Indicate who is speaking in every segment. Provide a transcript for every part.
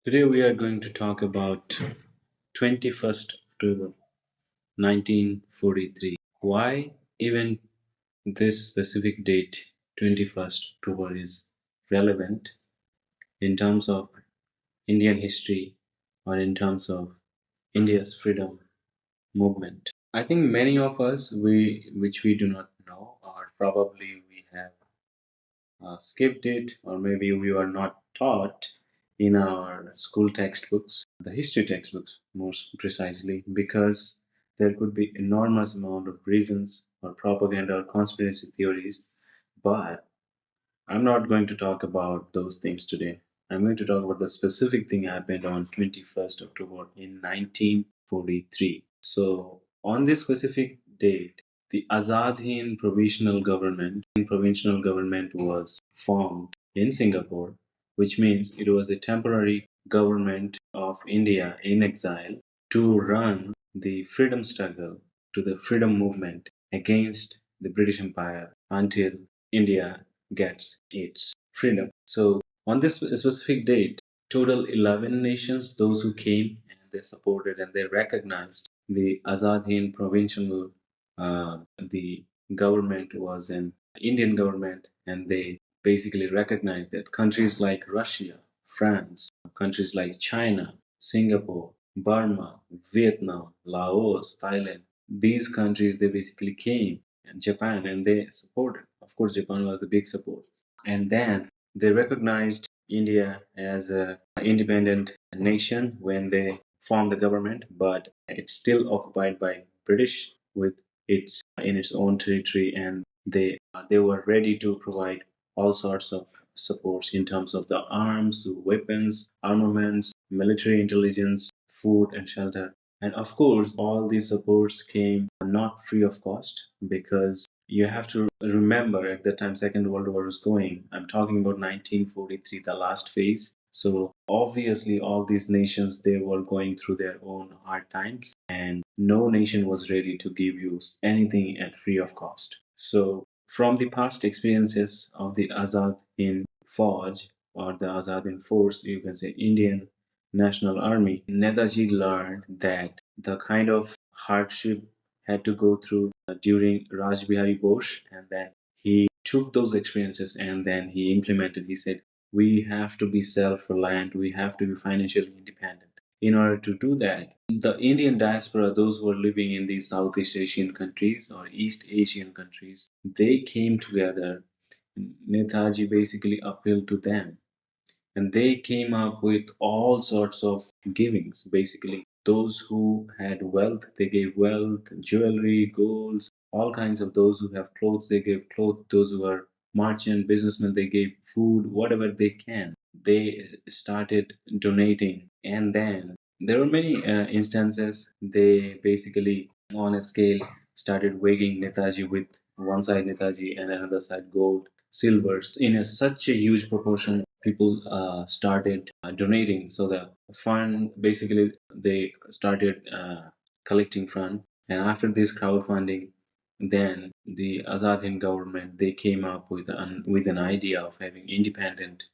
Speaker 1: Today we are going to talk about 21st October 1943. Why even this specific date, 21st October, is relevant in terms of Indian history or in terms of India's freedom movement. I think many of us, which we do not know, or probably we have skipped it, or maybe we were not taught in our school textbooks, the history textbooks most precisely, because there could be enormous amount of reasons or propaganda or conspiracy theories. But I'm not going to talk about those things today. I'm going to talk about the specific thing happened on 21st October in 1943. So on this specific date, the AZAD Hind provisional government was formed in Singapore, which means it was a temporary government of India in exile to run the freedom struggle to the freedom movement against the British Empire until India gets its freedom. So on this specific date, total 11 nations, those who came and they supported and they recognized the Azad Hind provincial, the government was an Indian government, and they basically recognized that countries like Russia, France, countries like China, Singapore, Burma, Vietnam, Laos, Thailand, these countries they basically came, and Japan, and they supported. Of course, Japan was the big support. And then they recognized India as an independent nation when they formed the government, but it's still occupied by British with its in its own territory, and they were ready to provide all sorts of supports in terms of the arms, weapons, armaments, military intelligence, food and shelter. And of course, all these supports came not free of cost, because you have to remember at the time Second World War was going. I'm talking about 1943, the last phase. So obviously all these nations they were going through their own hard times, and no nation was ready to give you anything at free of cost. So from the past experiences of the Azad in Fauj, or the Azad in Force, you can say Indian National Army, Netaji learned that the kind of hardship had to go through during Raj Bihari Bose, and then he took those experiences and then he implemented. He said, we have to be self-reliant, we have to be financially independent. In order to do that, the Indian diaspora, those who are living in these Southeast Asian countries or East Asian countries, they came together. Netaji basically appealed to them, and they came up with all sorts of givings. Basically, those who had wealth, they gave wealth, jewelry, golds, all kinds of. Those who have clothes, they gave clothes. Those who are merchant businessmen, they gave food, whatever they can. They started donating, and then there were many instances. They basically on a scale started weighing Netaji with one side Netaji and another side gold, silvers in such a huge proportion. People started donating. So the fund basically they started collecting fund, and after this crowdfunding, then the Azad Hind government they came up with an idea of having independent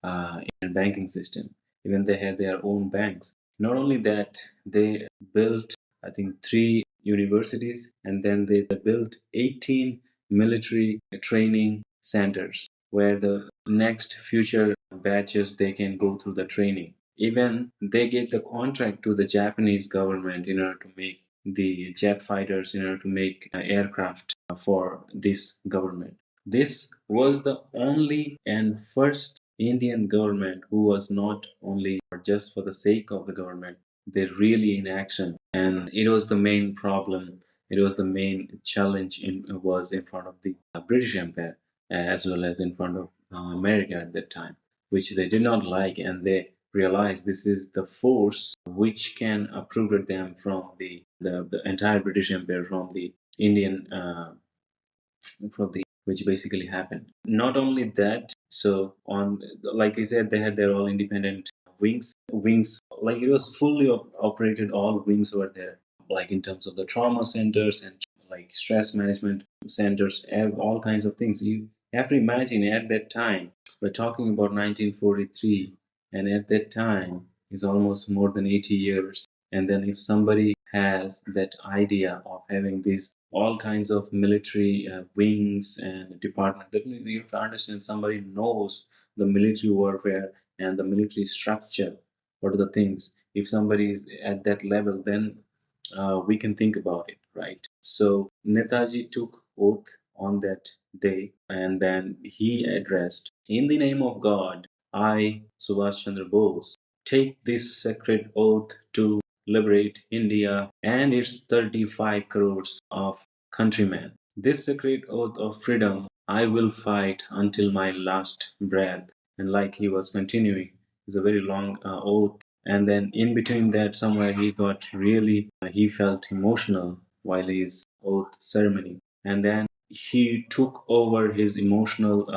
Speaker 1: banking system. Even they had their own banks. Not only that, they built, I think, three universities, and then they built 18 military training centers where the next future batches they can go through the training. Even they gave the contract to the Japanese government in order to make the jet fighters, in order to make aircraft for this government. This was the only and first Indian government who was not only just for the sake of the government, they're really in action. And it was the main problem. It was the main challenge was in front of the British Empire, as well as in front of America at that time, which they did not like, and they realized this is the force which can uproot them from the entire British Empire, from the Indian from the which basically happened. Not only that, so on, like I said, they had their all independent wings, like it was fully operated. All wings were there, like in terms of the trauma centers and like stress management centers, all kinds of things. You have to imagine at that time, we're talking about 1943. and at that time is almost more than 80 years. And then if somebody has that idea of having these all kinds of military wings and department, that means you have to understand somebody knows the military warfare and the military structure. What are the things? If somebody is at that level, then we can think about it, right? So Netaji took oath on that day, and then he addressed, "In the name of God, I, Subhash Chandra Bose, take this sacred oath to liberate India and its 35 crores of countrymen. This sacred oath of freedom I will fight until my last breath." And like he was continuing, it's a very long oath. And then in between that, somewhere he got really, he felt emotional while his oath ceremony. And then he took over his emotional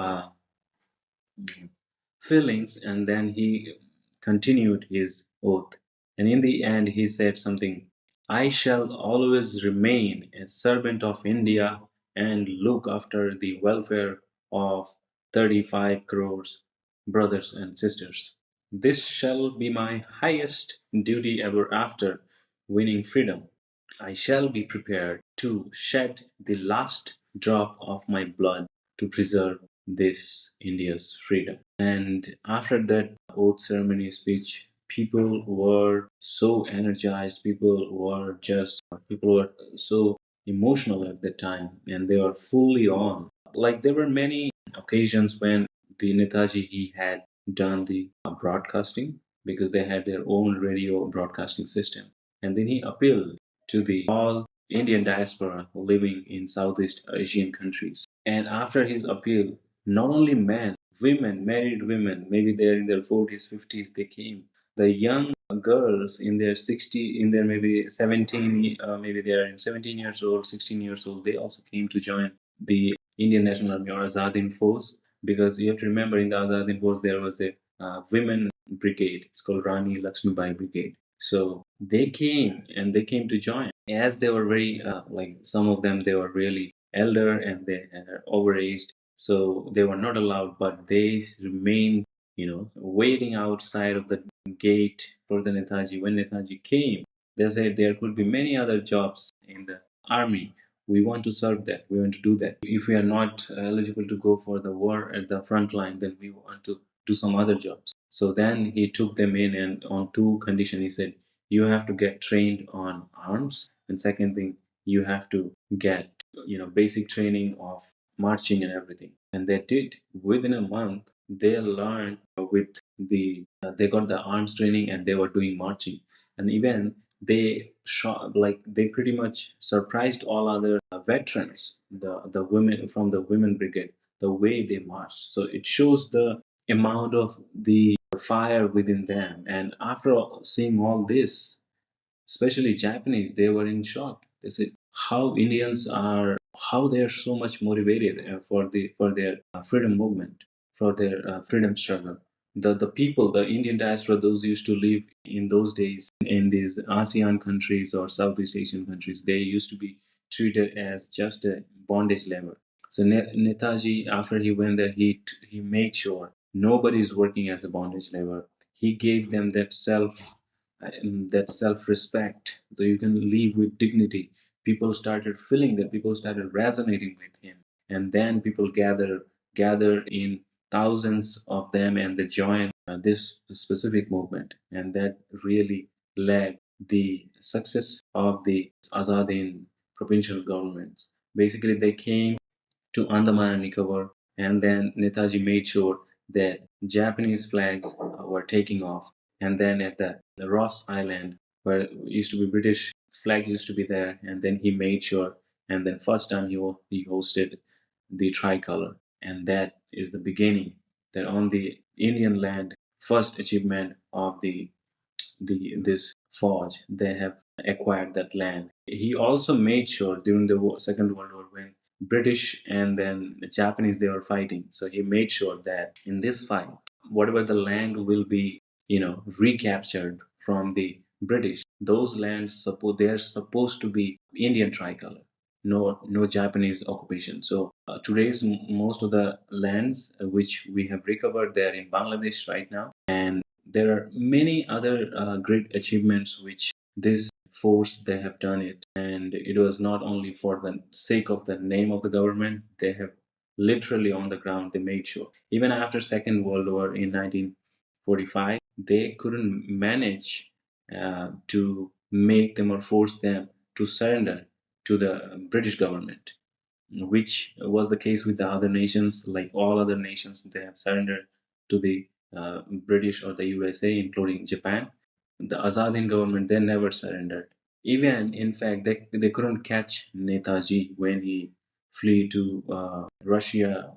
Speaker 1: feelings, and then he continued his oath. And in the end, he said something: "I shall always remain a servant of India and look after the welfare of 35 crores brothers and sisters. This shall be my highest duty ever after winning freedom. I shall be prepared to shed the last drop of my blood to preserve this India's freedom." And after that oath ceremony speech, people were so energized, people were so emotional at that time, and they were fully on. Like there were many occasions when the Netaji he had done the broadcasting, because they had their own radio broadcasting system. And then he appealed to the all Indian diaspora living in Southeast Asian countries. And after his appeal, not only men, women, married women, maybe they're in their 40s, 50s, they came. The young girls in their 60, in their maybe 17, maybe they are in 17 years old, 16 years old, they also came to join the Indian National Army or AZAD HIND force. Because you have to remember, in the AZAD HIND force there was a women brigade. It's called Rani Lakshmibai Brigade. So they came, and they came to join. As they were very like some of them, they were really elder and they are overaged, so they were not allowed, but they remained, waiting outside of the gate for the Netaji. When Netaji came, they said there could be many other jobs in the army. We want to serve that. We want to do that. If we are not eligible to go for the war at the front line, then we want to do some other jobs. So then he took them in, and on two conditions, he said, you have to get trained on arms, and second thing, you have to get basic training of marching and everything. And they did. Within a month, they learned with they got the arms training, and they were doing marching. And even they shot, like they pretty much surprised all other veterans, the women from the women brigade, the way they marched. So it shows the amount of the fire within them. And after seeing all this, especially Japanese, they were in shock. They said how Indians are, how they are so much motivated for their freedom movement, for their freedom struggle. The people, the Indian diaspora, those used to live in those days in these ASEAN countries or Southeast Asian countries, they used to be treated as just a bondage labor. So Netaji, after he went there, he made sure nobody is working as a bondage labor. He gave them that self-respect, so you can live with dignity. People started feeling that, people started resonating with him, and then people gather in thousands of them, and they join this specific movement, and that really led the success of the Azad Hind provincial governments. Basically, they came to Andaman and Nicobar, and then Netaji made sure that Japanese flags were taking off. And then at the Ross Island, where it used to be British flag used to be there, and then he made sure, and then first time he hosted the tricolor, and that is the beginning, that on the Indian land, first achievement of the this forge, they have acquired that land. He also made sure during the Second World War, when British and then the Japanese, they were fighting, so he made sure that in this fight, whatever the land will be, recaptured from the British, those lands suppose they are supposed to be Indian tricolor, no Japanese occupation. So today's most of the lands which we have recovered, they are in Bangladesh right now, and there are many other great achievements which this force they have done it, and it was not only for the sake of the name of the government. They have literally on the ground they made sure, even after Second World War in 1945, they couldn't manage to make them or force them to surrender to the British government, which was the case with the other nations. Like all other nations, they have surrendered to the British or the USA, including Japan. The AZAD HIND government, they never surrendered. Even, in fact, they couldn't catch Netaji when he flee to Russia.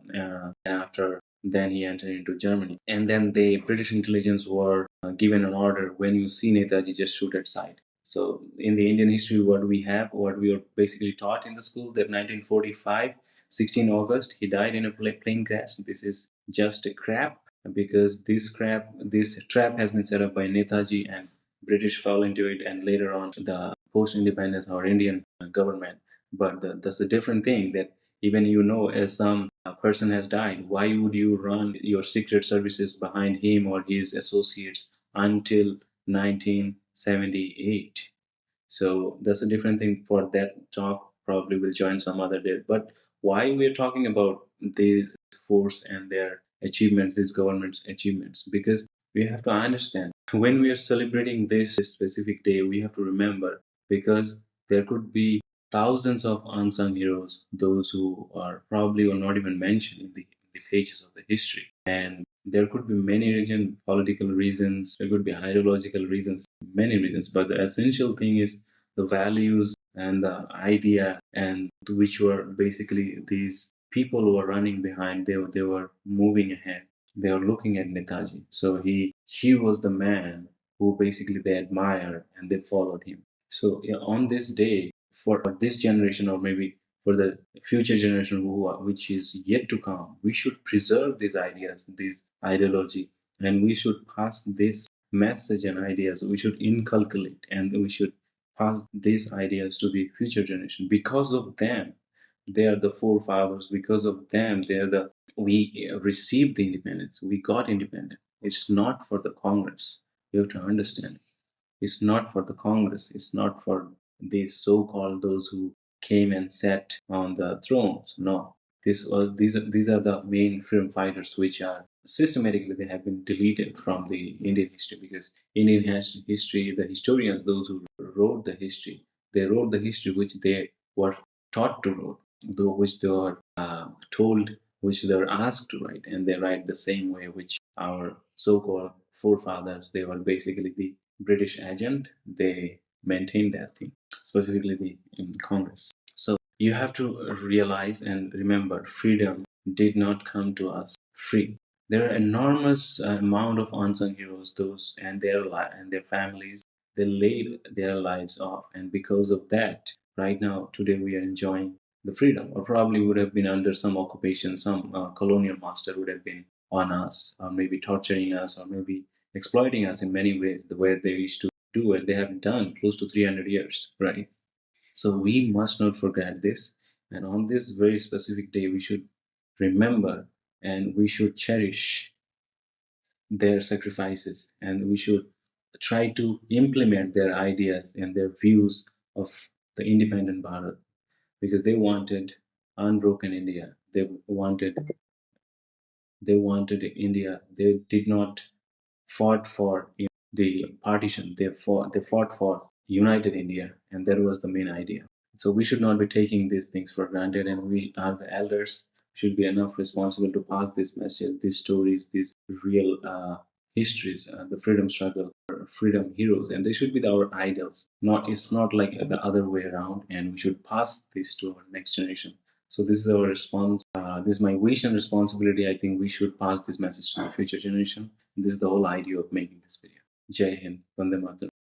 Speaker 1: After then, he entered into Germany. And then the British intelligence were given an order: when you see Netaji, just shoot at sight. So in the Indian history, what we were basically taught in the school, that 1945, 16 August, he died in a plane crash. This is just a crap, because this trap has been set up by Netaji, and British fell into it, and later on the post-independence or Indian government. But that's a different thing, that even as some person has died, why would you run your secret services behind him or his associates until 1978? So that's a different thing. For that talk, probably will join some other day. But why we're talking about these force and their achievements, these government's achievements? Because we have to understand, when we are celebrating this specific day, we have to remember, because there could be thousands of unsung heroes, those who are probably or not even mentioned in the pages of the history. And there could be many political reasons, there could be ideological reasons, many reasons. But the essential thing is the values and the idea, and which were basically these people who were running behind. They were moving ahead. They were looking at Netaji. So he was the man who basically they admire and they followed him. So yeah, on this day, for this generation, or maybe for the future generation which is yet to come, we should preserve these ideas, this ideology, and we should pass this message and ideas. We should inculcate, and we should pass these ideas to the future generation. Because of them, they are the forefathers. Because of them, we received the independence. We got independent. It's not for the Congress. You have to understand. It's not for the Congress. It's not for these so-called those who came and sat on the thrones. No, these are the main freedom fighters, which are systematically they have been deleted from the Indian history, because Indian history, the historians, those who wrote the history, they wrote the history which they were taught to write, though which they were told, which they were asked to write, and they write the same way which our so-called forefathers. They were basically the British agent. They maintained that thing, specifically the Congress. So you have to realize and remember, freedom did not come to us free. There are enormous amount of unsung heroes, those and their families. They laid their lives off, and because of that, right now today we are enjoying the freedom. Or probably would have been under some occupation, some colonial master would have been on us, or maybe torturing us, or maybe exploiting us in many ways, the way they used to do it. They have done close to 300 years, right? So we must not forget this. And on this very specific day, we should remember and we should cherish their sacrifices, and we should try to implement their ideas and their views of the independent Bharat, because they wanted unbroken India. They wanted India. They did not fought for the partition. They fought for united India, and that was the main idea. So we should not be taking these things for granted, and we are the elders. Should be enough responsible to pass this message, these stories, these real histories, the freedom struggle, freedom heroes, and they should be our idols. Not It's not like the other way around, and we should pass this to our next generation. So this is our response. This is my wish and responsibility. I think we should pass this message to the future generation. This is the whole idea of making this video. Jai Hind, Vande Mataram.